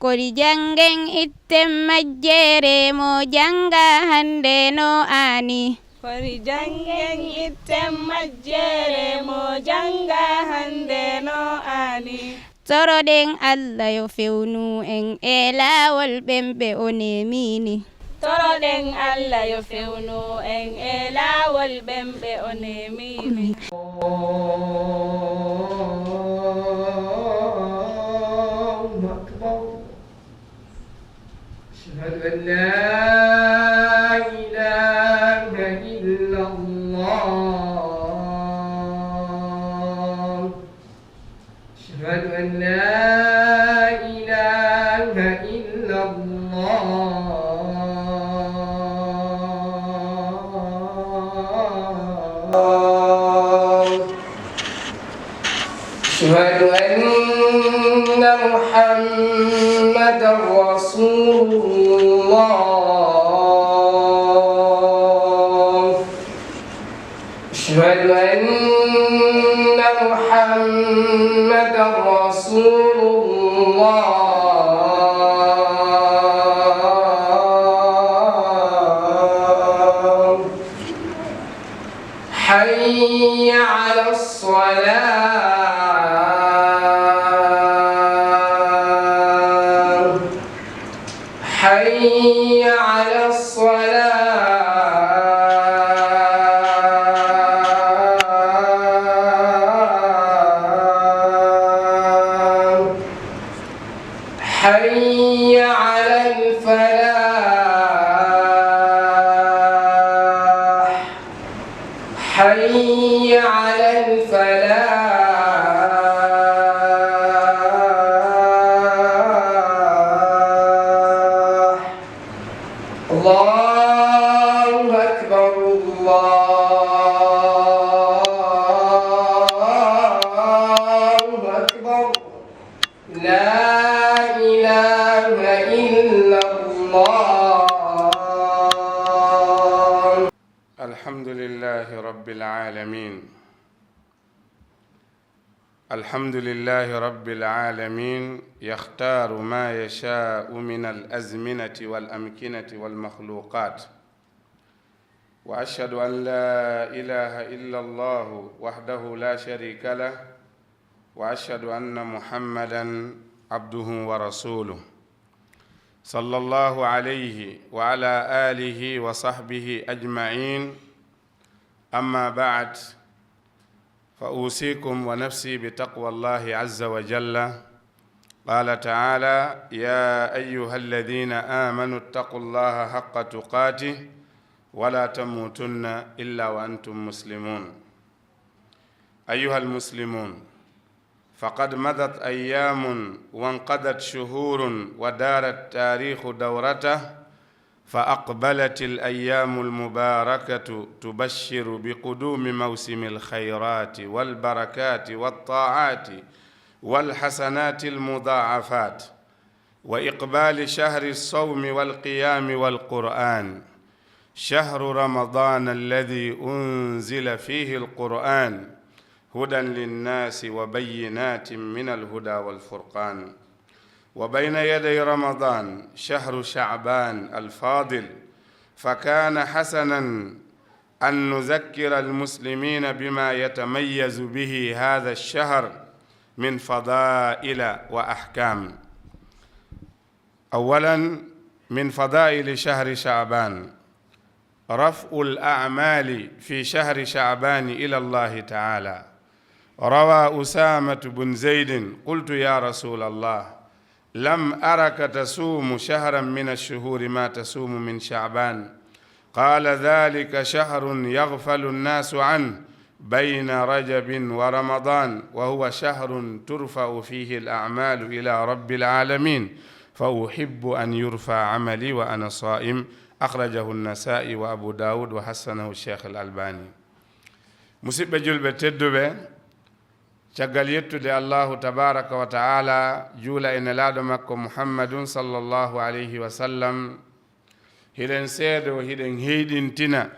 kodi jangen itten majjere mo janga hande no ani. Kodi jangen itten majjere mo janga hande no ani. Toroɗen Allah yo fewnu en e laawol ɓemɓe o nemini. Toroɗen Allah yo fewnu en e laawol ɓemɓe o nemini. أشهد أن لا إله إلا الله. أشهد أن لا إله إلا الله. أشهد أن محمدا رسول الله. أشهد أن محمدا رسول الله. حي على الصلاة. حي على الصلاة. حي على الفلاح. حي على الفلاح. الله أكبر الله أكبر لا إله إلا الله. الحمد لله رب العالمين. الحمد لله رب العالمين يختار ما يشاء من الأزمنة والأمكنة والمخلوقات، وأشهد أن لا إله إلا الله وحده لا شريك له، وأشهد أن محمدا عبده ورسوله صلى الله عليه وعلى آله وصحبه أجمعين. أما بعد، فأوصيكم ونفسي بتقوى الله عز وجل. قال تعالى: يا أيها الذين آمنوا اتقوا الله حق تقاته ولا تموتن إلا وأنتم مسلمون. أيها المسلمون، فقد مضت أيام وانقضت شهور ودار التاريخ دورته، فأقبلت الأيام المباركة تبشر بقدوم موسم الخيرات والبركات والطاعات والحسنات المضاعفات، وإقبال شهر الصوم والقيام والقرآن، شهر رمضان الذي أنزل فيه القرآن هدى للناس وبينات من الهدى والفرقان. وبين يدي رمضان شهر شعبان الفاضل، فكان حسنا أن نذكر المسلمين بما يتميز به هذا الشهر من فضائل وأحكام. أولا، من فضائل شهر شعبان رفع الأعمال في شهر شعبان إلى الله تعالى. روى أسامة بن زيد: قلت يا رسول الله، لم أرك تصوم شهرا من الشهور ما تصوم من شعبان. قال: ذلك شهر يغفل الناس عنه بين رجب ورمضان، وهو شهر ترفع فيه الأعمال إلى رب العالمين، فأحب أن يرفع عملي وأنا صائم. أخرجه النسائي وأبو داود وحسنه الشيخ الألباني. مسيب جلبة تدبه caggal yettude allahu tabaraka wa taala, juula ene laaɗo makko muhammadun sallllahu alayhi wa sallam, hiɗen seedo hiɗen heyɗintina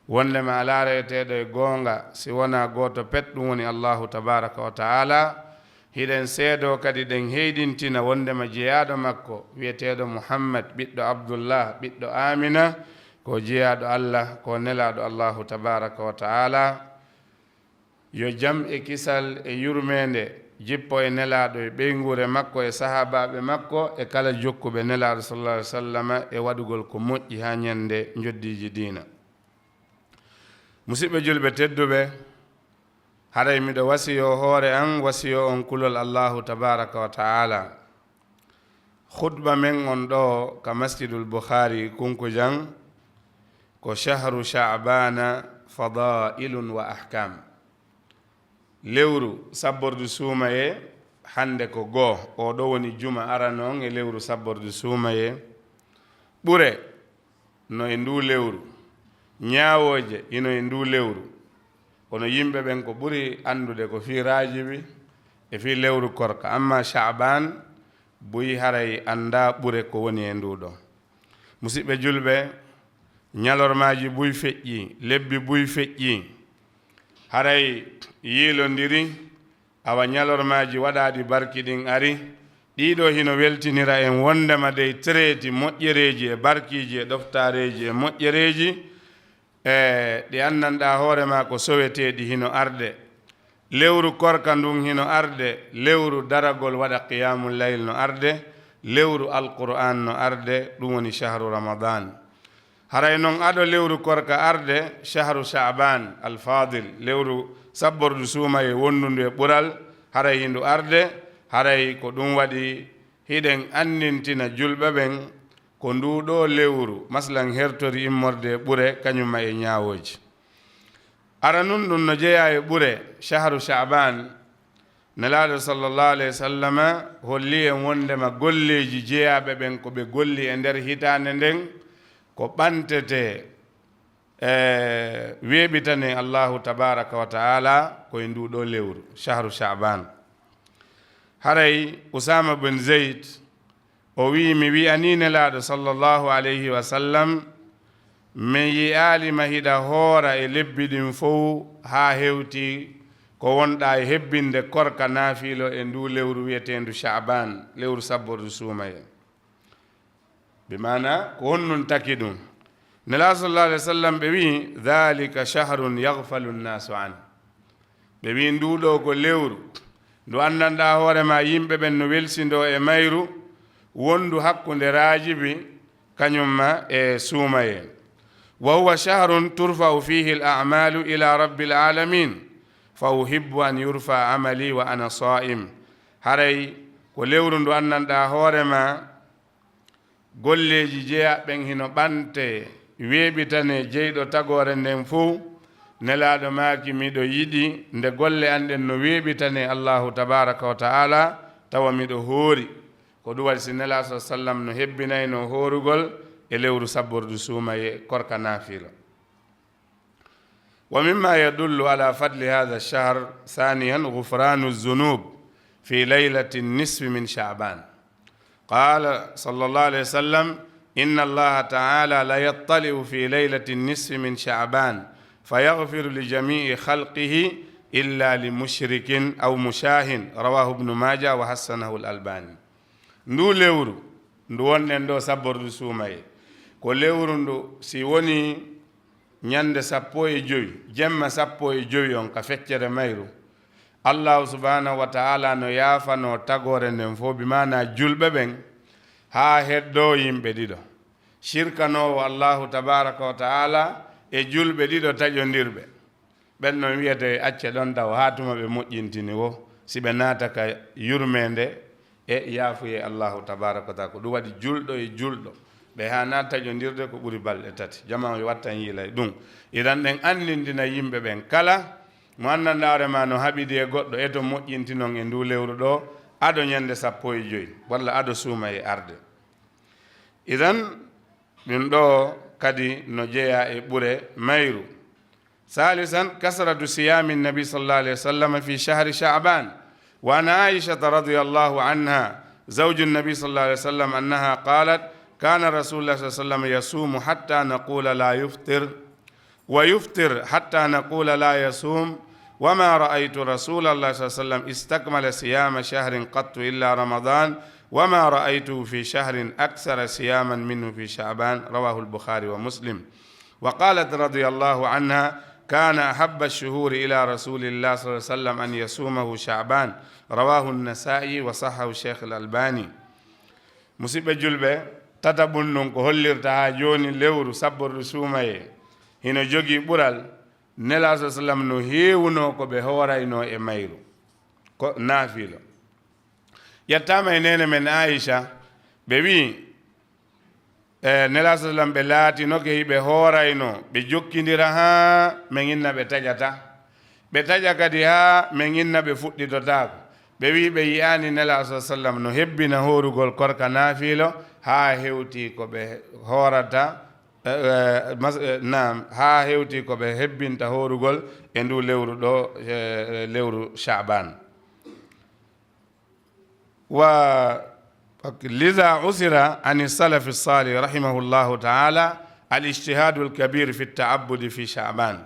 wondema ala reeteɗo e goonga si wona gooto pet, ɗum woni allahu tabaraka wa taala. hiɗen seedo kadi ɗen heydintina wondema jeeyaɗo makko wiyeteɗo muhammad ɓiɗɗo abdullah ɓiɗɗo amina ko jeeyaɗo allah ko nelaɗo allahu tabaraka wa taala. yo jam e kisal e yurmede jippo e nelaɗo e ɓeygure makko e sahabaɓe makko e kala jokkuɓe nelaɗo sallallahu alaihi wasallam e waɗugol ko moƴƴi ha ñande joddiji diina. musidɓe julɓe tedduɓe, haray miɗo wasiyo hoore an wasiyo on kulol allahu tabaraka wa taala. khutba men on ɗo ka masjidul bukhari kunkujan ko shahru sha'bana fadailun wa ahkam. lewru sabbordu suumaye hande ko goo o ɗo woni juma arano on e lewru sabbordu suumaye ɓure no e ndu lewru, ñaawoje ino e ndu lewru, kono yimɓe ɓen ko ɓuri andude ko fi rajibi e fi lewru korka, amma sha'ban buyi haray anda ɓure ko woni e nduɗo. musidɓe julɓe, ñalormaji buy feƴƴi, lebbi buy feƴƴi, haray yiilodiri awa ñalormaji waɗaɗi barki ɗin ari, ɗiɗo hino weltinira en wondema dey traiti moƴƴereji e barkiji e ɗoftareji e moƴƴereji ɗi annanɗa hoorema ko soweteɗi hino arde. lewru korka ndun hino arde, lewru daragol waɗa qiyamul layl no arde, lewru alquran no arde, ɗum woni shahru ramadan. haray noon aɗo lewru korka arde shahru sha'ban alfadil, lewru sabbordu suumaye wonndudu e ɓural haray hindu arde. haray ko ɗum waɗi hiɗen annintina julɓe ɓen ko nduɗo lewru maslan hertori immorde ɓure kañumma e ñaawoji. ara nun ɗum no jeeya e ɓure shahru sha'ban, nelaɗo sallallahu alayhi wa sallam holli en wondema golleji jeeyaɓe ɓen ko ɓe golli e nder hitande nden ko ɓantete weeɓitane allahu tabaraka wa taala koye nduɗo lewru shahru sha'ban. haray usama bin zeyd o wi mi wi'ani nelaɗo sallallahu alayhi wa sallam min yi'alima hiɗa hoora e lebbi ɗin fof ha hewti ko wonɗa e hebbinde korka naafilo e ndu lewru wiyetendu sha'ban, lewru sabbordu suumaye. bi mana ko honnun taki ɗum. nelaɗo sallallahu alayhi wa sallam ɓe wi dhalika shahrun yaghfalu nnasu an, ɓe wi nduɗo ko lewru ndu anndanɗa hoorema yimɓe ɓen no welsindo e mayru wondu hakkunde rajibi kañumma e suumaye. wa huwa shahrun turfa'u fihi al a'malu ila rabbil alamin fa uhibbu an yurfa amali wa ana sa'im. haray ko lewru ndu anndanɗa hoorema golleji jeeyaɓen hino ɓante weeɓitane jeyɗo tagore nden fof. nelaɗo maaki miɗo yiɗi nde golle anɗen no weeɓitane allahu tabaraka wa taala tawa miɗo hoori, ko ɗum waɗi si nelaɗo sa sallam no hebbinayno hoorugol e lewru sabbordu suumaye korka naafila. wa mimma yadullu ala fadli hadha ash-shahr thaniyan ghufranu zunub fi laylati nisfi min sha'ban. qala sallallahu alayhi wa sallam inna allaha ta'ala la yattali'u fi laylati nisfi min sha'ban fayaghfiru li jami'i khalqihi illa li mushrikin aw mushahin, rawahu ibnu majah wa hassanahu al-albani. ndu lewru ndu wonɗen ɗo sabbordu suumaye ko lewru ndu si woni ñande 15 jemma 15 on ka feccere mayru, allahu subhanahu wa ta'ala no yaafano tagore nden fof, bi mana julɓe ɓen ha heddo yimɓe ɗiɗo shirkanowo allahu tabaraka wa ta'ala e julɓe ɗiɗo taƴodirɓe ɓen non wiyete acce ɗon taw ha tuma ɓe moƴƴintini wo si ɓe naata ka yurmede e yaafuye allahu tabaraka wa ta'ala. ko ɗum waɗi julɗo e julɗo ɓe ha na taƴodirde ko ɓuri balɗe tati, jama o wattan yiilay ɗum. iran ɗen andindina yimɓe ɓen kala mo anndanɗarema no haɓidi e goɗɗo e to moƴƴintinon e ndu lewru ɗo aɗo ñande 15 walla aɗo suuma e arde. idan ɗum ɗo kadi no jeeya e ɓure mayru. ثالثا كثرة صيام النبي صلى الله عليه وسلم في شهر شعبان. وعن عائشة رضي الله عنها زوج النبي صلى الله عليه وسلم أنها قالت كان رسول الله صلى الله عليه وسلم يصوم حتى نقول لا يفطر ويفطر حتى نقول لا يصوم وما رأيت رسول الله صلى الله عليه وسلم استكمل صيام شهر قط إلا رمضان وما رأيته في شهر أكثر صياما منه في شعبان. رواه البخاري ومسلم. وقالت رضي الله عنها كان أحب الشهور إلى رسول الله صلى الله عليه وسلم أن يصومه شعبان. رواه النسائي وصححه الشيخ الألباني. musidɓe julɓe tatabun non ko hollirta ha joni lewru sabbordu suumaye hino jogii ɓural nela sa sallam no heewuno ko ɓe hoorayno e mayru ko naafilo. yettama e nene men Aisha ɓe wi nela sa sallam ɓe laatino ke hiɓe hoorayno ɓe jokkidira ha ɓe ginna ɓe taƴata ɓe taƴa kadi ha ɓe ginna ɓe fuɗɗitotako. ɓe wi ɓe yiyani nela sa sallam no hebbina hoorugol korka naafilo ha hewti ko ɓe hoorata ha hewti ko ɓe hebbinta hoorugol e ndu lewru ɗo lewru Sha'ban. wa liza usira an salafi salih rahimahullahu taala al-ijtihadu al-kabir fi at-ta'abbud fi Sha'ban.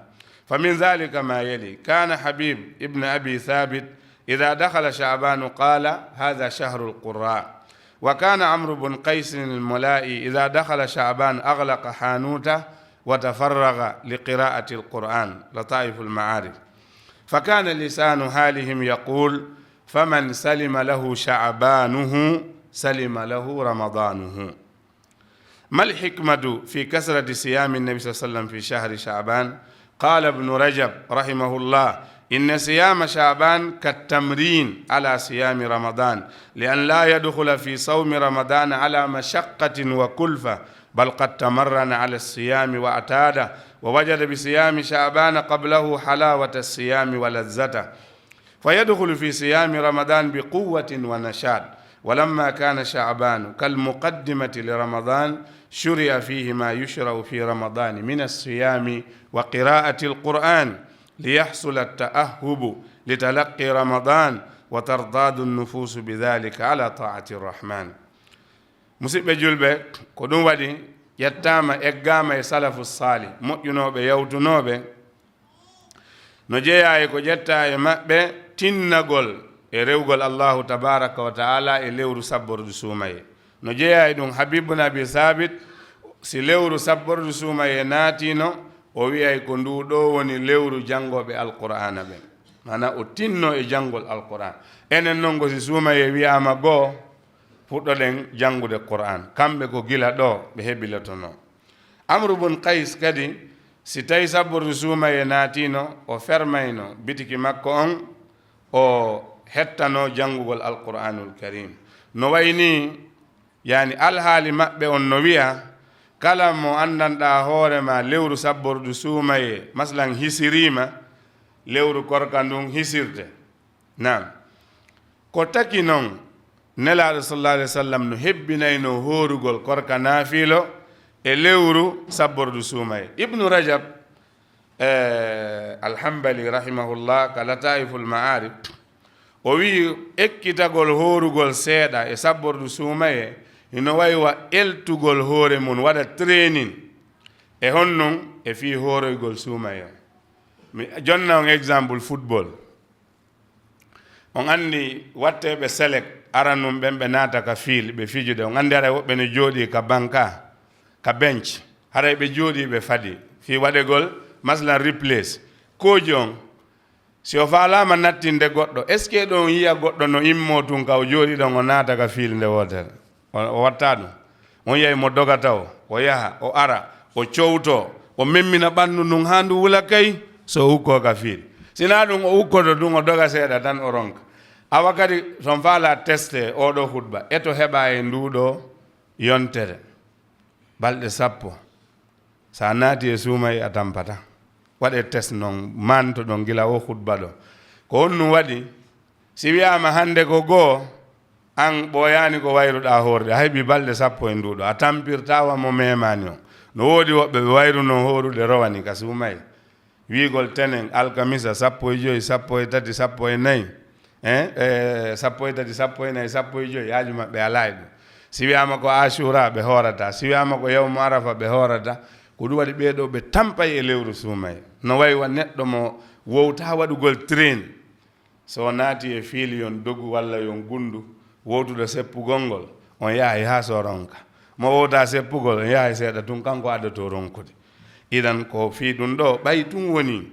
فمن ذلك ما يلي: كان حبيب ابن أبي ثابت إذا دخل شعبان قال هذا شهر القراء. وكان عمرو بن قيس الملائي إذا دخل شعبان أغلق حانوته وتفرغ لقراءة القرآن. لطائف المعارف. فكان لسان حالهم يقول: فمن سلم له شعبانه سلم له رمضانه. ما الحكمة في كثرة صيام النبي صلى الله عليه وسلم في شهر شعبان؟ قال ابن رجب رحمه الله: إن صيام شعبان كالتمرين على صيام رمضان، لأن لا يدخل في صوم رمضان على مشقة وكلفة، بل قد تمرن على الصيام واعتاده، ووجد بصيام شعبان قبله حلاوة الصيام ولذته، فيدخل في صيام رمضان بقوة ونشاط. ولما كان شعبان كالمقدمة لرمضان شرع فيه ما يشرع في رمضان من الصيام وقراءة القرآن ليحصل التأهب لتلقي رمضان وترضاد النفوس بذلك على طاعة الرحمن. musidɓe julɓe ko ɗum waɗi yettama eggama e salafu salih moƴƴunoɓe yawtunoɓe no jeeya e ko ƴetta e maɓɓe tinnagol e rewgol Allahu tabaraka wa taala e lewru sabbordu suumaye. no jeeya e ɗum Habib ibn Abi Thabit si lewru sabbordu suumaye naatino o wiyay ko ndu ɗo woni lewru jangoɓe alqur'ana ɓe, mana o tinno e jangol alqur'an. enen noon go si suumaye wiyama goo fuɗɗoɗen jangude qur'an, kamɓe ko gila ɗo ɓe heɓilotono. Amru bun Qays kadi si tawi sabbordu suumaye naatino o fermayno bitiki makko on o hettano jangugol alqur'anul karim. no wayni yani alhaali maɓɓe on no wiya kala mo andanɗa hoorema lewru sabbordu suumaye maslan hisirima lewru korka ndun hisirde. nam ko taki noon nelaɗo sallallahu alaihi wasallam no hebbinayno hoorugol korka naafilo e lewru sabbordu suumaye. Ibnu Rajab alhambali rahimahullah ka lataiful ma'arif o wi ekkitagol hoorugol seeɗa e sabbordu suumaye hino waywa eltugol hoore mum waɗa training e honnon e fi hooroygol suumaye. mi jonna on exemple football. on andi watteɓe select aranum ɓen ɓe naata ka fiil ɓe fijude. on andi haray woɓɓe ne jooɗi ka banka ka bench, haray ɓe jooɗi ɓe faɗi fi waɗegol maslan replace. koji on si o faalama nattinde goɗɗo est ce que ɗon yiya goɗɗo no immo tun ka o jooɗi ɗon o naata ka fiil nde wotere o watta ɗum. on yiyay mo dogata o yaha o ara o cowto o memmina ɓanndu ndun ha ndu wula kay so ukko ka fiil. sina ɗum o ukkoto ɗum o doga seeɗa tan o ronka. awa kadi son faala teste oɗo hutba eto heɓa e nduɗo yontere balɗe 10 sa naati e suumay a tampata. waɗe test noon manto ɗon gila o hutba ɗo ko honnum waɗi si wiyama hande ko goo an ɓooyani ko wayruɗa hoorde a heɓi balɗe 10 e nduɗo a tampirtawa mo memani o. no woodi woɓɓe ɓe wayruno horude rowani ka suumay wiigol tenen alkamisa 15 13 14 13 14 15 yaaju maɓɓe alay ɗum. si wiyama ko ashura ɓe hoorata, si wiyama ko yawmu arafa ɓe hoorata. ko ɗum waɗi ɓeeɗo ɓe tampay e lewru suumaye. no waywa neɗɗo mo wowta waɗugol train so naati e fiili yon dogu walla yon gundu wowtuɗo seppugol ngol on yaahi ha so ronka mo wowta seppugol on yaahi seeɗa tun kanko addato ronkude idan ko fii ɗum ɗo ɓay tun woni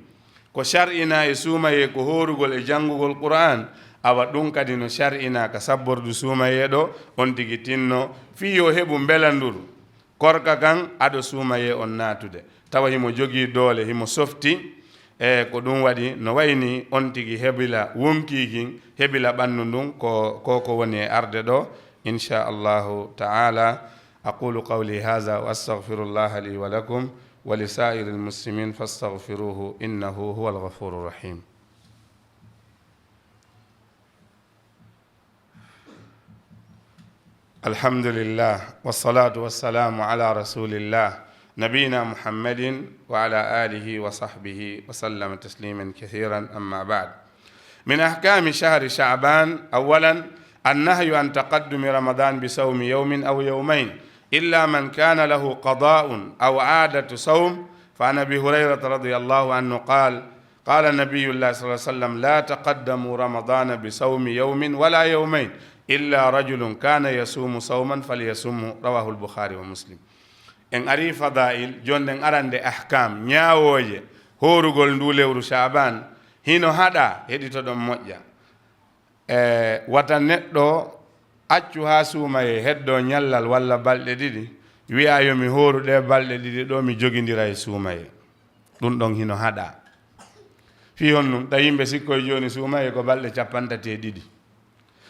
ko shar'ina e suumaye ko horugol e janngugol qur'an awa ɗum kadi no shar'ina ka sabbordu suumaye ɗo on tigi tinno fii yo heɓu mbelanduru korka kan aɗo suumaye on naatude tawa himo jogii doole himo softi e ko ɗum waɗi no wayni on tigi heɓila wonkiikin heɓila ɓanndu ndun ko woni e arde ɗo inchallahu taala aqulu qawli hadha wa astahfirullaha li wa lakum wa li sa'iri almuslimin fastaghfiruhu innahu huwa alghafuru rahim. alhamdulillah wassalatu wassalamu ala rasulillah نبينا محمد وعلى آله وصحبه وسلم تسليما كثيرا أما بعد. من أحكام شهر شعبان أولا النهي عن تقدم رمضان بصوم يوم أو يومين إلا من كان له قضاء أو عادة صوم. فعن أبي هريرة رضي الله عنه قال النبي الله صلى الله عليه وسلم لا تقدموا رمضان بصوم يوم ولا يومين إلا رجل كان يصوم صوما فليصومه. رواه البخاري ومسلم. en ari fadail jonde en arande ahkam ñaawoje horugol ndu lewru shaban hino hada heɗitoɗon moƴƴa wata neɗɗo accu ha suumaye heddo ñallal walla balɗe ɗiɗi wiya yomi horuɗe balɗe ɗiɗi ɗo mi jogindira e suumaye ɗum ɗon hino hada fi honnum ta yimɓe sikkoye joni suumaye ko balɗe 32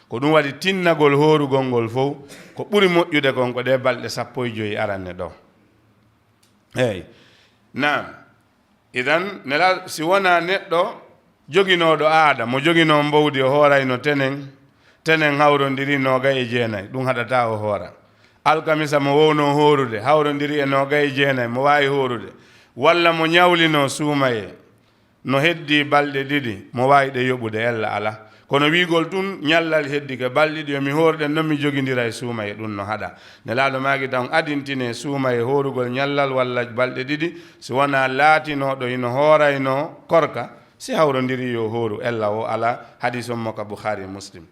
ko ɗum waɗi tinnagol horugol ngol fof ko ɓuri moƴƴude kon ko ɗe balɗe 15 aranne ɗo. eyi nam idan nela si wona neɗɗo joginoɗo aada mo jogino mbowdi o hoorayno tenen hawrodiri 29 ɗum haɗata o hoora alkamisa mo wowno horude hawrodiri e 29 mo wawi horude walla mo ñawlino suumaye no heddi balɗe ɗiɗi mo wawi ɗe yoɓude ella ala kono wiigol tun ñallal heddi ke balɗe ɗi yomi horɗen noon mi jogindira e suumaye ɗum no haɗa nelaɗo maki tan adintine suumaye horugol ñallal walla balɗe ɗiɗi si wona laatinoɗo ino hoorayno korka si hawrodiri yo horu ella o ala hadis ommo ka Bukhari Muslim.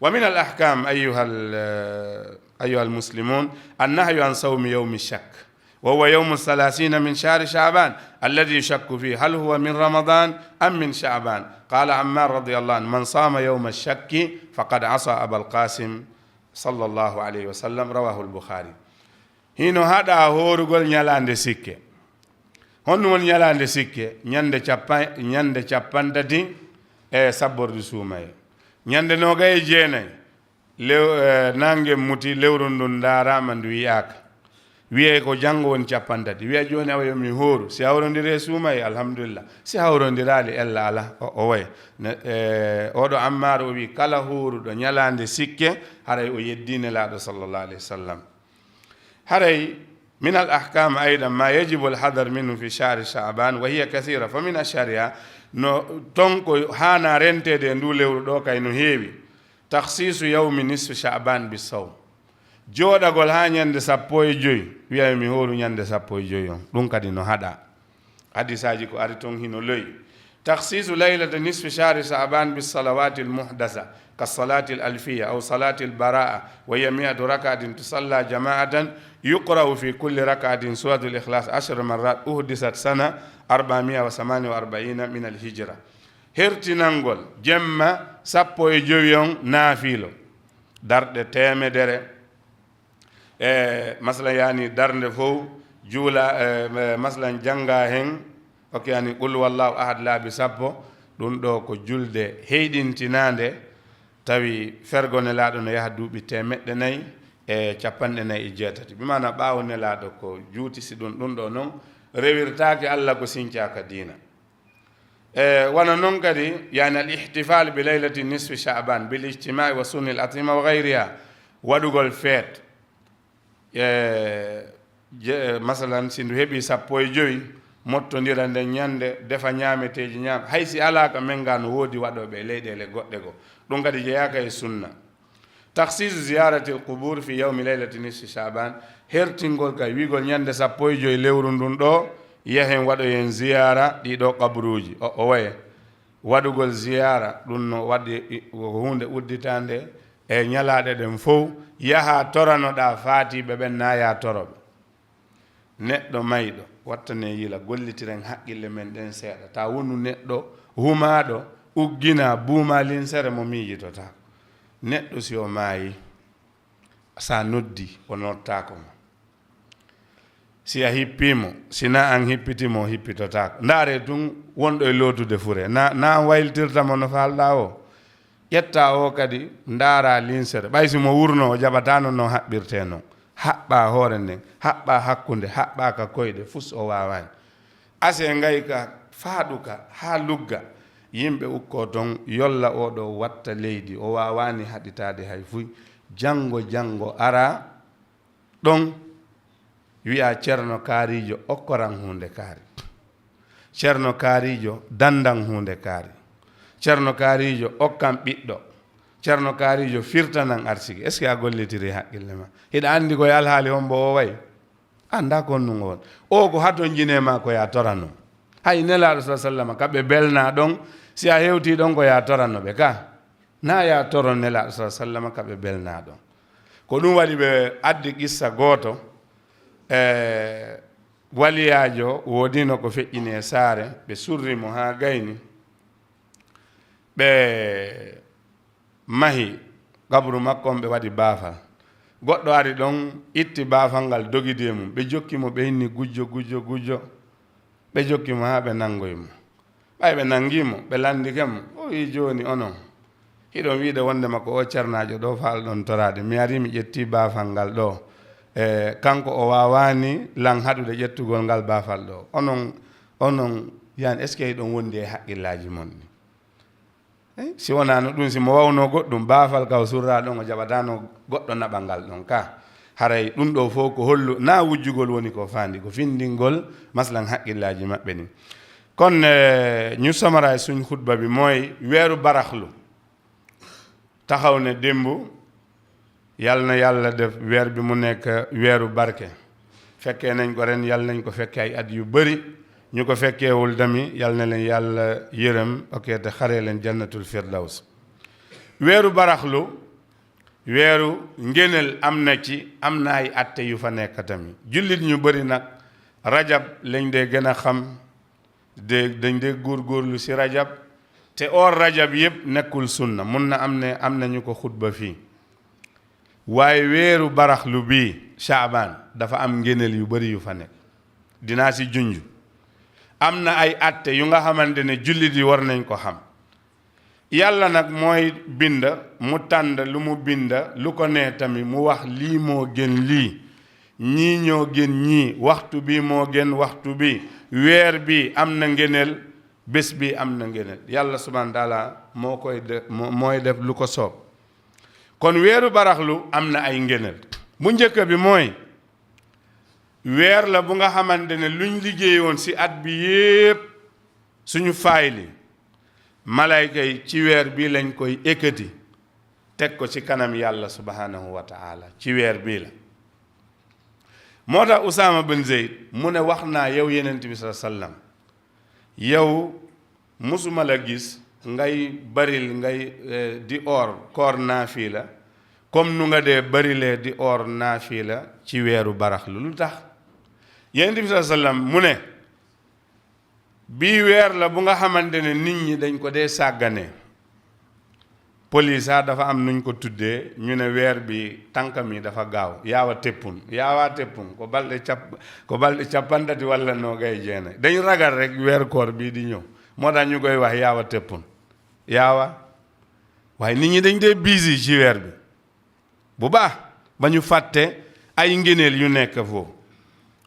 wa min al ahkam ayuha almuslimun annahyu an sawmi yawmi shak وهو يوم 30 من شهر شعبان الذي يشك فيه هل هو من رمضان أم من شعبان. قال عمار رضي الله عنه من صام يوم الشك فقد عصى أبا القاسم صلى الله عليه وسلم. رواه البخاري. هنا هذا هورغول نيالاند سيكه هون نيالاند سيكه ñande capantati e sabbordu suumaye ñande nogaye jeenayi nangue muti lewru ndun darama ndu wiyaka wiye ko janngo woni 50 wiya joni awa yomi hooru si hawrodiri suumaye alhamdulillah si hawrodirali ella ala o way oɗo ammar o wi kala hooruɗo ñalande sikke haray o yeddine laaɗo sallallahu alayhi wa sallam. haray min al ahkam aidan ma yajibu al hadar minhu fi shahri sha'ban wa hiya kathira fa min ashariha no ton ko hana rentede ndu lewru ɗo kay no heewi takhsisu yawmi nisfi sha'ban bisawm jooɗagol ha ñande 15 wiya mi horu ñande 15 on ɗum kadi no haɗa hadisaji ko ari ton hino loyi. takhsisu laylata nisfi shahri sha'ban bisalawati almuhdasa kasalati alalfiya aw salati albaraa wa hiya 100 rakatin tusalla jama'atan yuqra'u fi kulli rakatin suratul ikhlas 10 marrat uhdisat sana 448 min alhijra. hertinangol jemma 15 on naafilo darɗe temedere masala yani darnde fof juula masalan janga hen ok yani qul wallahu ahad laabi 10 ɗum ɗo ko julde heyɗintinande tawi fergo nelaɗo no yaha duuɓi 400 e 46 bimana ɓaawo nelaɗo ko juutisi ɗum ɗo noon rewirtake Allah ko sincaka diina wana noon kadi yani al ihtifal bi laylati nisfi sha'ban bil ijtimai wa sunni al atima wa ghayriha waɗugol feet masalan si ndu heeɓi 15 mottodira nde ñande defa ñaameteji ñaam haysi alaka menga no woodi waɗoɓe leyɗele goɗɗe go ɗum kadi jeyaka e sunna. takhsisu ziyarati al qubur fi yawmi laylati nisfi sha'ban hertingol kay wigol ñande 15 lewru ndun ɗo yehen waɗoyen ziyara ɗiɗo qabruji o waye waɗugol ziyara ɗum no waɗi hunde udditande e ñalaɗe ɗen fof yaha toranoɗa faatiɓe ɓen na ya toroɓe neɗɗo mayɗo wattane yila gollitiren haqqille men ɗen seeɗa ta wonu neɗɗo humaɗo uggina buuma linsere mo miijitota neɗɗo si o maayi sa noddi o nottako mo si a hippimo sina an hippitimo o hippitotako ndaare tun wonɗo e lootude fure na an wayltirtamo no falɗa o ƴetta o kadi ndaara linsere ɓay simo wurno o jaɓatano no haɓɓirte noon haɓɓa hoore nden haɓɓa hakkunde haɓɓa ka koyɗe fus o wawani ase ngay ka faaɗuka ha lugga yimɓe ukko toon yolla oɗo watta leydi o wawani haɗitade hay fuy janngo ara ɗon wiya ceerno kaarijo okkoran hunde kaari ceerno kaarijo dandan hunde kaari ceerno kaarijo okkan ɓiɗɗo ceerno kaarijo firtanan arsigi est ce que a gollitiri haqqille ma hiɗa andi koye alhaali hombo o way anda konnu on o ko haton jinema ko ya torano hay nelaɗo sa sallam kamɓe belna ɗon si a hewti ɗon ko ya torano ɓe ka na ya toro nelaɗo sa sallam kamɓe belna ɗon ko ɗum waɗi ɓe addi qissa gooto waliyajo wodino ko feƴƴini e saare ɓe surrimo ha gayni ɓe mahi gabru makko on ɓe waɗi baafal goɗɗo ari ɗon itti baafal ngal dogidi e mum ɓe jokkimo ɓe hinni gujjo ɓe jokkimo ha ɓe nangoymo ɓay ɓe nangimo ɓe landikemo o wi joni onon hiɗon wiide wonde makko o ceernajo ɗo faal ɗon torade mi ari mi ƴetti baafal ngal ɗo kanko o wawani lan haɗude ƴettugol ngal baafal ɗo onon yani est ce que hiɗon wondi e haqqillaji mon ni si wonano ɗum simo wawno goɗɗum baafal ka o surra ɗon o jaɓatano goɗɗo naɓa ngal ɗon ka haray ɗum ɗo fof ko hollu na wujjugol woni ko fandi ko findingol maslan haqqillaji maɓɓe ni kono ñu samara suñ khutba bi mooy weeru baraxlu taxaw ne démb yal na yàlla def weer bi mu nekk weeru barke fekkee nañ ko ren yal nañ ko fekkee ay at yu bëri ñu ko fekkeewul dami yal na leen yàlla yërëm ok te xaree leen jannatul firdaws weeru baraxlu weeru ngéneel am na ci am na ay atte yu fa nekk tamit jullit ñu bëri nag rajab lañ dee gën a xam dañ dee góorgóorlu si rajab te or rajab yëpp nekkul sunna mun na am na ñu ko xutba fii waaye weeru baraxlu bii Shaabaan dafa am ngéneel yu bëri yu fa nekk dinaa si junj am na ay atte yu nga xamante ne jullit yi war nañ ko xam yàlla nag mooy bind mu tànd lu mu bind lu ko nee tamit mu wax lii moo gën lii ñii ñoo gën ñii waxtu bi moo gën waxtu bi weer bi am na ngéneel bés bi am na ngéneel yàlla subhaanahu wa taala moo koy def mooy def lu ko soob kon weeru baraxlu am na ay ngéneel bu njëkk bi mooy weer la bu nga xamante ne luñ liggéeyoon ci at bi yépp suñu fayli malayka yi ci weer bii lañ koy ekkati teg ko ci kanam yàlla subhanahu wa taala ci weer bii la moo tax Usaama bin Zeyd mu ne wax naa yow yenent bi sa sallam yow musuma la gis ngay baril ngay di or koor naafila comme nu nga dee barilee di or naafila ci weeru baraxlu lu tax yenent bi sa sallam mu ne bii weer la bu nga xamante ne nit ñi dañ ko dee sàggane police dafa am nuñ ko tuddee ñu ne weer bi tànkam yi dafa gaaw yaawa teppun ko balɗe cappandati walla noo gay jeena dañ ragal rek weer koor bii di ñëw moo tax ñu koy wax yaawa teppun waaye nit ñi dañ dee busy ci weer bi bu baax ba ñu fàtte ay ngéneel yu nekk foofu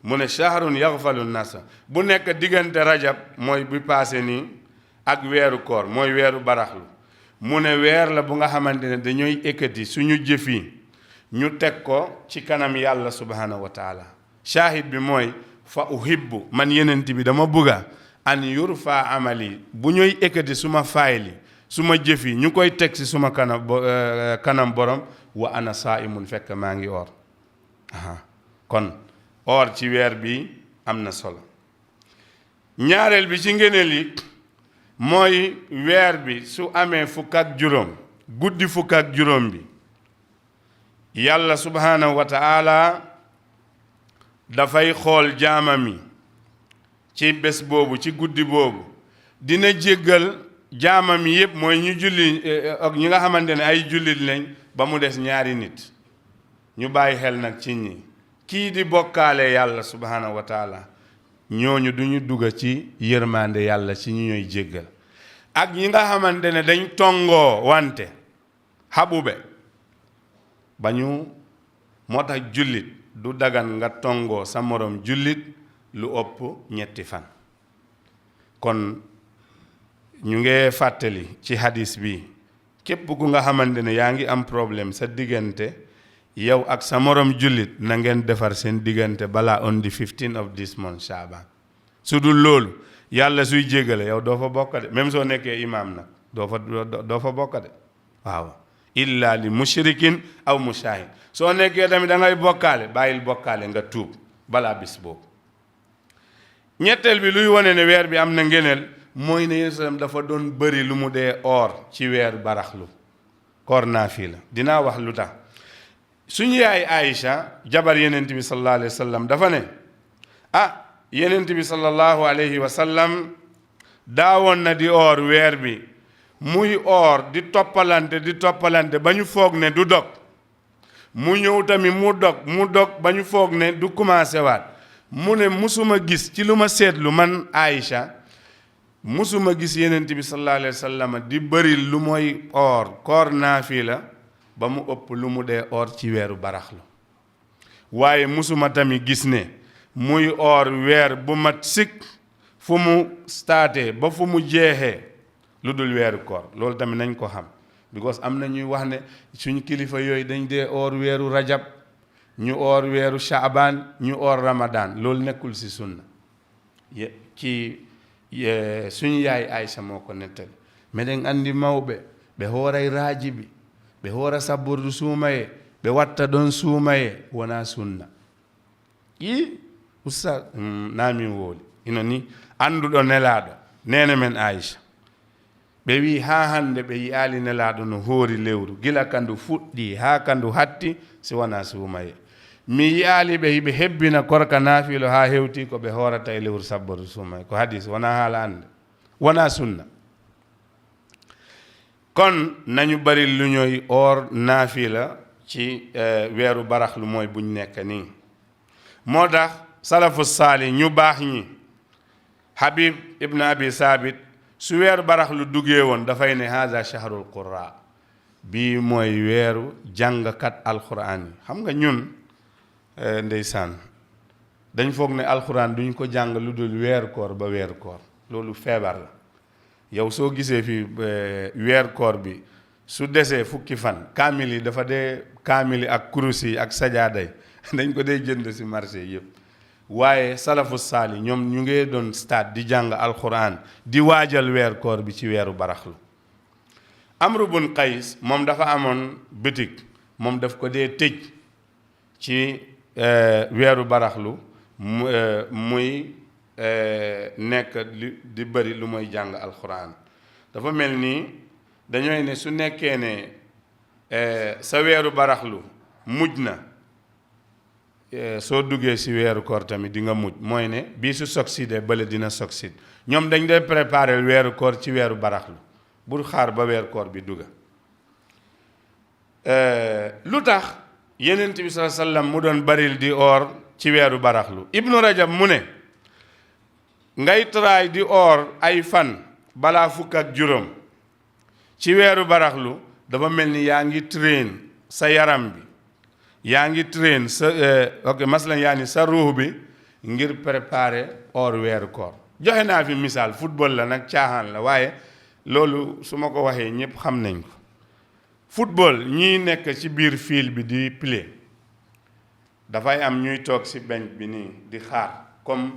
mu ne shahrun yaghfalu nasa bu nekk diggante rajab mooy bi passé nii ak weeru koor mooy weeru baraxlu mu ne weer la bu nga xamante ne dañooy ekkati suñu jëf yi ñu teg ko ci kanam yàlla subhanahu wa taala shahid bi mooy fa uhibbu man yenent bi dama bëgga an yurfa amali bu ñooy ekkati suma fayli suma jëf yi ñu koy teg ci suma kanam borom wa ana saimun fekk maa ngi or kon or ci weer bi am na solo ñaareel bi ci ngëneel yi mooy weer bi su amee fukk ak juróom guddi fukk ak juróom bi yàlla subhaanahu wa ta'ala dafay xool jaamami ci bés boobu ci guddi boobu dina jéggal jaamami yépp mooy ñu julli ak ñi nga xamante ne ay jullit lañ ba mu des ñaari nit ñu bàyyi xel nag ci ñi kii di bokkaale yàlla subhaanahu wa ta'ala ñooñu duñu dugg ci yërmande yàlla ci ñu ñooy jéggal ak ñi nga xamante ne dañ tongoo wante xabube ba ñu moo tax jullit du dagan nga tongoo sa morom jullit lu ëpp ñetti fan kon ñu ngi fàttali ci hadis bi képp ku nga xamante ne yaa ngi am problème sa diggante yow ak sa morom jullit na ngeen defar seen diggante balaa on the 15 of this month Shaaban su dul loolu yàlla suy jégale yow doo fa bokk de même soo nekkee imaam nag doo fa bokk de waaw illa li mushrikin aw mushahin soo nekkee tamit da ngay bokkaale bàyyil bokkaale nga tuub balaa bis boobu ñetteel bi luy wane ne weer bi am na ngeneel mooy ne Yerusalem dafa doon bëri lu mu dee or ci weer baraxlu koor naafila dinaa wax lu tax suñu yaay Aïcha jabar yenent bi sallallahu alayhi wa sallam dafa ne yenent bi sallallahu alayhi wa sallam daawoon na di or weer bi muy or di toppalante ba ñu foog ne du dog mu ñëw tamit mu dog ba ñu foog ne du commencé waat mu ne musuma gis ci lu ma seetlu man Aïcha musuma gis yenent bi sallallahu alayhi wa sallam di bëri lu mooy or koor naafila ba mu ëpp lu mu dee or ci weeru baraxlu waaye musuma tamit gis ne muy or weer bu mat sikk fu mu staatee ba fu mu jeexee lu dul weeru koor loolu tamit nañ ko xam because am na ñuy wax ne suñ kilifa yooyu dañ dee or weeru rajab ñu or weeru shaaban ñu or ramadan loolu nekkul ci sunna suñu yaay Aïcha moo ko nettali meɗen andi mawɓe ɓe hooray raajibi ɓe hoora sabbordu suumaye ɓe watta ɗon suumaye wona sunna ustad namin wooli ino ni annduɗo nelaaɗo nene men Aïcha ɓe wi ha hande ɓe yiyaali nelaaɗo no hoori lewru gila kandu fuɗɗi ha kandu hatti si wona suumaye mi yiyaali ɓe hebbina korka naafilo ha hewti ko ɓe hoorata e lewru sabbordu suumaye ko hadis wona haala ande wona sunna kon nañu bari lu ñooy or naafila ci weeru baraxlu mooy buñ nekk nii moo tax salafu saali ñu baax ñi Habib ibn Abi Saabit su weeru baraxlu duggee woon dafay ne haza shahrul qurra bii mooy weeru jàngkat alquran yi xam nga ñun ndeysaan dañ foog ne alquran duñ ko jàng lu dul weeru koor ba weeru koor loolu feebar la yow soo gisee fi weer koor bi su desee fukki fan kaamil yi dafa dee kaamil yi ak kurus yi ak sajaada yi dañ ko dee jënd ci marché yëpp waaye salafu saali ñoom ñu ngi doon stade di jàng alquran di waajal weer koor bi ci weeru baraxlu Amru bun Qays moom dafa amoon bitig moom daf ko dee tëj ci weeru baraxlu muy nekk di bëri lu mooy jàng alquran dafa mel nii dañooy ne su nekkee ne sa weeru baraxlu mujj na soo duggee ci weeru koor tamit di nga mujj mooy ne bii su succédé bële dina succédé ñoom dañ dee préparer weeru koor ci weeru baraxlu bul xaar ba weeru koor bi dugga lu tax Yonent bi sallallahu alayhi wa sallam mu doon baril di or ci weeru baraxlu Ibnu Rajab mu ne ngay taraay di or ay fan balaa fukk ak juróom ci weeru baraxlu dafa mel ni yaa ngi train sa yaram bi yaa ngi train sa masalan yaa ni sa ruux bi ngir préparer or weeru koor joxe naa fi misaal football la nag caaxaan la waaye loolu su ma ko waxee ñëpp xam nañ ko football ñii nekk ci biir fiil bi di play dafay am ñuy toog ci bench bi nii di xaar comme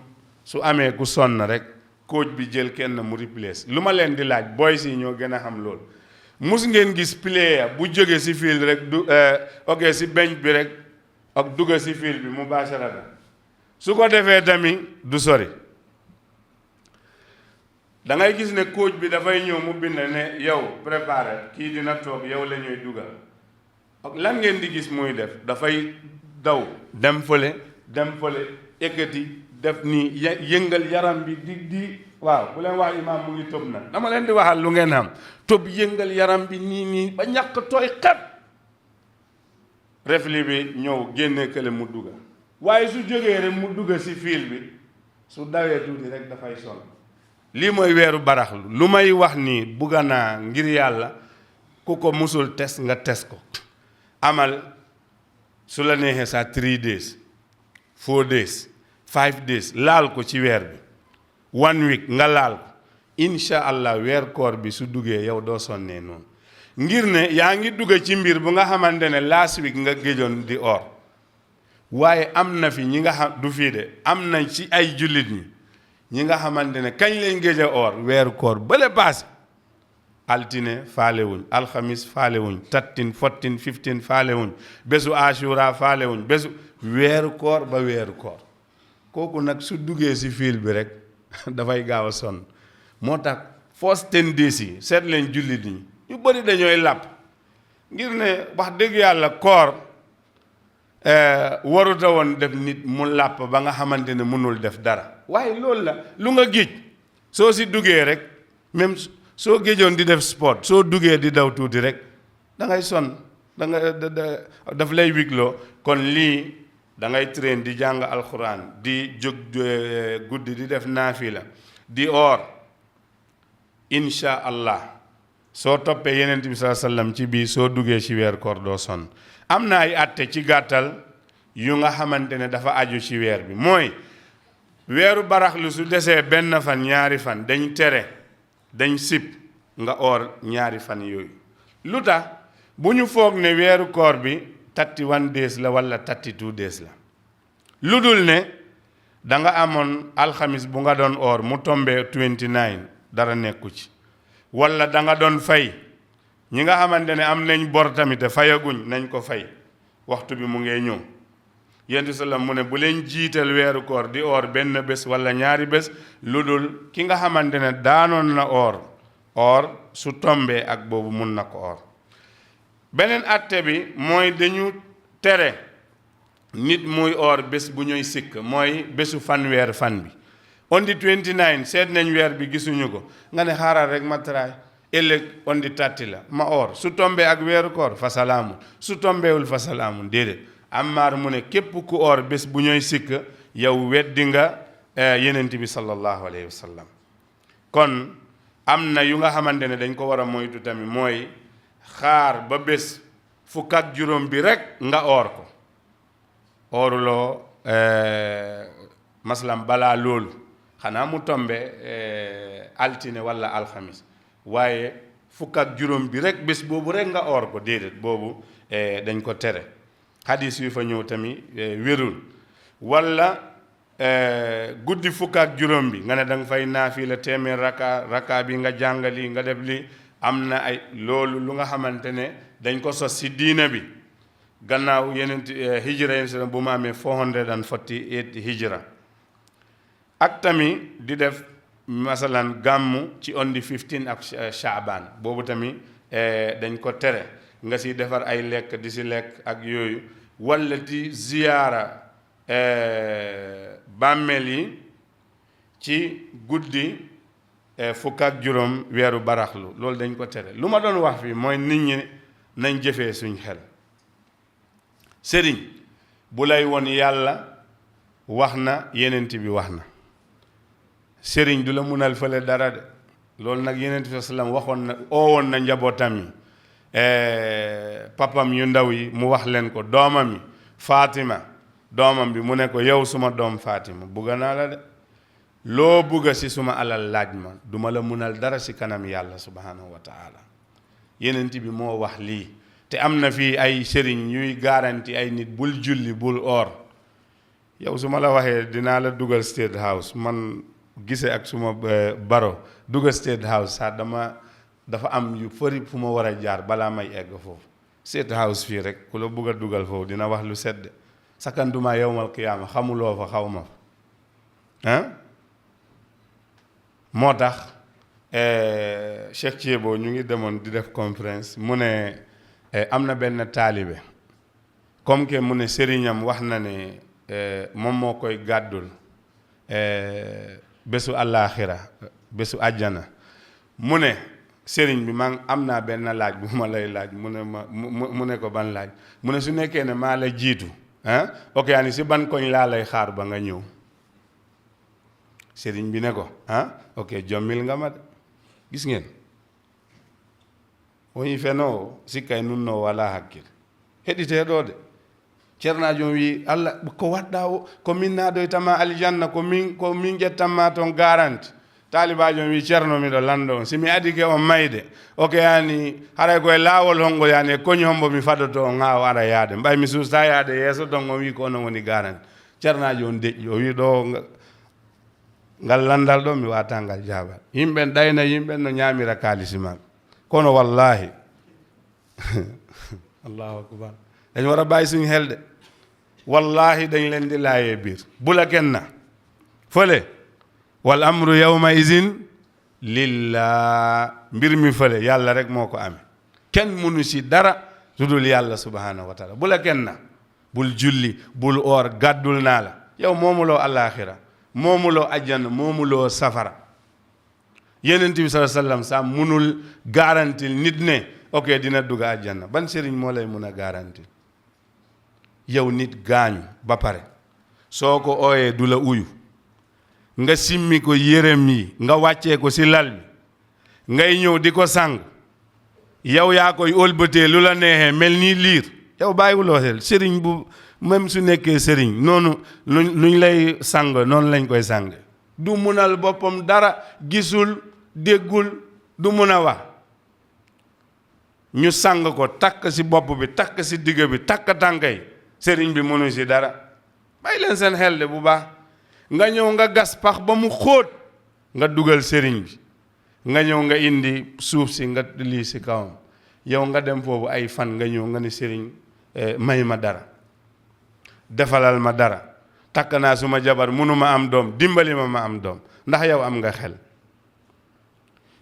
su amee ku sonn rek coach bi jël kenn mu replace lu ma leen di laaj boys yi ñoo gën a xam loolu mus ngeen gis player bu jóge ci fiil rek du ci bench bi rek ak dugga ci fiil bi mubasharatan su ko defee tamit du sori da ngay gis ne coach bi dafay ñëw mu bind ne yow préparé kii dina toog yow la ñuy dugal ak lan ngeen di gis muy def dafay daw dem fële ekkati def ni yëngal yaram bi di waaw bu leen wax imaam mu ngi tëb na dama leen di waxal lu ngeen xam tëb yëngal yaram bi nii ba ñàkk tooy xet refli bi ñëw génne kële mu dugal waaye su jógee rek mu dugal si fiil bi su dawee tuuti rek dafay sol lii mooy weeru baraxlu lu may wax nii bugga naa ngir yàlla ku ko musul test nga test ko amal su la neexee sa 3 days 4 days 5 days laal ko ci weer bi 1 week nga laal ko insha allah weer koor bi su duggee yow doo sonnee noonu ngir ne yaa ngi dugg ci mbir bu nga xamante ne last week nga géjoon di or waaye am na fi ñi nga xam du fii de am na ci ay jullit ñi nga xamante ne kañ lañ géej a or weeru koor bële paase altine faalewuñ alxamis faalewuñ 13 14 15 faalewuñ bésu ashura faalewuñ bésu weeru koor ba weeru koor kooku nag su duggee si fiil bi rek dafay gaaw a sonn moo tax first 10 days yi seet leen jullit ñi ñu bëri dañooy làpp ngir ne wax dëgg yàlla koor waruta woon def nit mu làpp ba nga xamante ne mënul def dara waaye loolu la lu nga géej soo si duggee rek même soo géejoon di def sport soo duggee di daw tuuti rek da ngay sonn daf lay wigloo kon lii da ngay train di jàng alxuraan di jóg guddi di def naafila di oor insha allah soo toppee yeneen bi sallallahu alayhi wasallam ci bii soo duggee ci weer koor doo sonn am na ay atte ci gàttal yu nga xamante ne dafa aju ci weer bi mooy weeru baraxlu su desee benn fan ñaari fan dañ tere dañ sib nga oor ñaari fan yooyu lu tax bu ñu foog ne weeru koor bi 31 days la wala 32 days la lu dul ne da nga amoon alxamis bu nga doon oor mu tombee 29 dara nekku ci wala da nga doon fay ñi nga xamante ne am nañ bor tamit fayaguñ nañ ko fay waxtu bi mu ngee ñëw yentu sallam mu ne bu leen jiital weeru koor di oor benn bés wala ñaari bés lu dul ki nga xamante ne daanoon na oor su tombee ak boobu mun na ko oor beneen atte bi mooy dañu tere nit muy oor bés bu ñuy sikk mooy bésu fanweer fan bi on the 29 seet nañ weer bi gisuñu ko nga ne xaaral rek ma taraay ëllëg on the 30 la ma oor su tombee ak weeru koor fa salaamun su tombeewul fa salaamun déedéet Ammaar mu ne képp ku oor bés bu ñuy sikk yow weddi nga yenent bi sallallahu alayhi wa sallam kon am na yu nga xamante ne dañ ko war a moytu tamit mooy xaar ba bés fukk ak juróom bi rek nga oor ko ooruloo maslam balaa loolu xanaa mu tombe altine wala alxamis waaye fukk ak juróom bi rek bés boobu rek nga oor ko déedéet boobu dañ ko tere xadis yu fa ñëw tamit wérul wala guddi fukk ak juróom bi nga ne da nga fay naafila téeméer raka bi nga jàngali nga def li am na ay loolu lu nga xamante ne dañ ko sos si diina bi gannaaw yeneen hijra yeneen bu ma amee 448 hijra ak tamit di def masalan gàmmu ci on the 15 ak Shaaban boobu tamit dañ ko tere nga si defar ay lekk di si lekk ak yooyu walla di ziyaara bàmmeel yi ci guddi fukk ak juróom weeru baraxlu loolu dañ ko tere lu ma doon wax fii mooy nit ñi nañ jëfee suñ xel sëriñ bu lay won yàlla wax na yenent bi wax na sëriñ du la munal fële dara de loolu nag yenent bi sallam waxoon na oowoon na njabootam yi papam yu ndaw yi mu wax leen ko doomam yi Fatima doomam bi mu ne ko yow suma doom Fatima bugga naa la de loo bugga si suma alal laaj ma duma la munal dara si kanam yàlla subhanahu wa taala yenent bi moo wax lii te am na fii ay sëriñ yuy garanti ay nit bul julli bul oor yow su ma la waxee dinaa la dugal State House man gise ak suma baro dugal State House sax dafa am yu fëri fu ma war a jaar balaa may egg foofu State House fii rek ku la bugg a dugal foofu dina wax lu sedd sakantuma yowmal qiyaama xamuloo fa xaw ma fa moo tax Cheikh Thiébo ñu ngi demoon di def conférence mu ne am na benn taalibe comme que mu ne sëriñam wax na ne moom moo koy gàddul bésu àllaaxira bésu àjjana mu ne sëriñ bi man am naa benn laaj bu ma lay laaj mu ne ko ban laaj mu ne su nekkee ne maa la jiitu ok yaa ni si ban koñ laa lay xaar ba nga ñëw sëriñ bi ne ko ok jommil nga ma de gis ngeen woni fenoo sikkay nun no wala hakkil heɗiteeɗo de ceernajo wi allah ko waɗɗa o ko min naadoytama aljanna ko min ƴettanma toon garanti taalibajo wi ceerno miɗo lando on si mi adike on mayde ok yani haray koye laawol hongo yani e koñi hombo mi fadoto on ha o ara yaade mbay mi susta yaade yeeso donc o wi ko onon woni garanti ceernajo on deƴƴi o wi ɗo ngal landal ɗo mi wata ngal jaabal yimɓen ɗayna yimɓen no ñamira kaalisi maɓɓe kono wallahi allahu akbar dañ war a bàyyi suñu xel de wallahi dañ leen di laayee biir bu la kenn na fële wal amru yawma izin lillah mbir mi fële yàlla rek moo ko amee kenn mënu si dara su dul yàlla subhanahu wa taala bu la kenn na bul julli bul oor gàddul naa la yow moomuloo àllaaxira moomuloo ajjana moomuloo safara yenent bi sallallahu alayhi wasallam sa munul garantil nit ne ok dina dugg ajjana ban sëriñ moo lay mun a garantil yow nit gaañu ba pare soo ko ooyee du la uyu nga simmi ko yérem yi nga wàccee ko si lal bi ngay ñëw di ko sang yow yaa koy ëlbatee lu la neexee mel nii liir yow bàyyiwuloo xel sëriñ bu même su nekkee sëriñ noonu luñ lay sang noonu lañ koy sang du munal boppam dara gisul déggul du mun a wax ñu sang ko takk si bopp bi takk si digg bi takk tànk yi sëriñ bi mënu si dara bàyyi leen seen xel de bu baax nga ñëw nga gas pax ba mu xóot nga dugal sëriñ bi nga ñëw nga indi suuf si nga lii si kawam yow nga dem foofu ay fan nga ñëw nga ni sëriñ may ma dara defalal ma dara takk naa suma jabar mënuma am doom dimbali ma am doom ndax yow am nga xel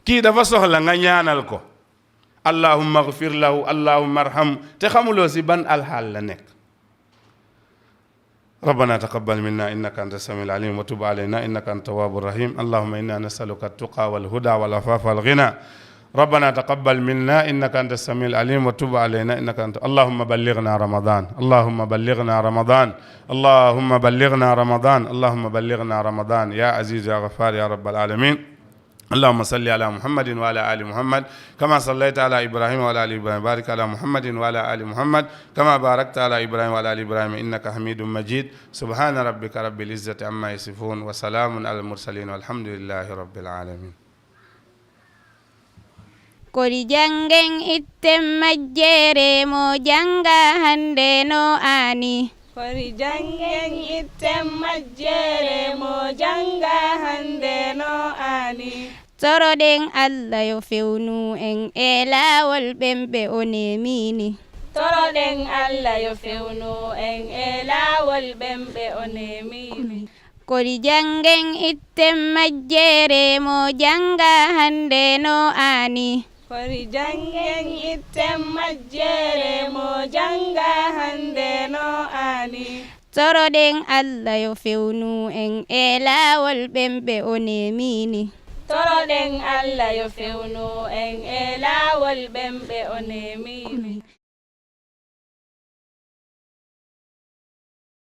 kii dafa soxla nga ñaanal ko allahumma ghfir lahu allahumma arham te xamuloo si ban alxaal la nekk ربنا تقبل منا إنك أنت السميع العليم وتب علينا إنك أنت التواب الرحيم اللهم إنا نسألك التقى والهدى والعفاف والغنى ربنا تقبل منا إنك أنت السميع العليم وتب علينا إنك أنت اللهم بلغنا رمضان اللهم بلغنا رمضان اللهم بلغنا رمضان اللهم بلغنا رمضان يا عزيز يا غفار يا رب العالمين اللهم صل على محمد وعلى آل محمد كما صليت على إبراهيم وعلى آل إبراهيم بارك على محمد وعلى آل محمد كما باركت على إبراهيم وعلى آل إبراهيم إنك حميد مجيد سبحان ربك رب العزة عما يصفون وسلام على المرسلين والحمد لله رب العالمين kodi jangen itten majjere mo janga hande no ani kodi jangen itten majjere mo janga hande no ani toroɗen allah yo fewnu en e laawol ɓemɓe o nemini toroɗen allah yo fewnu en e laawol ɓemɓe o nemini kodi jangen itten majjere mo janga hande no ani kodi jangen itten majjere mo janga hande no ani toroɗen allah yo fewnu en e laawol ɓemɓe o nemini toroɗen allah yo fewnu en e laawol ɓemɓe o nemini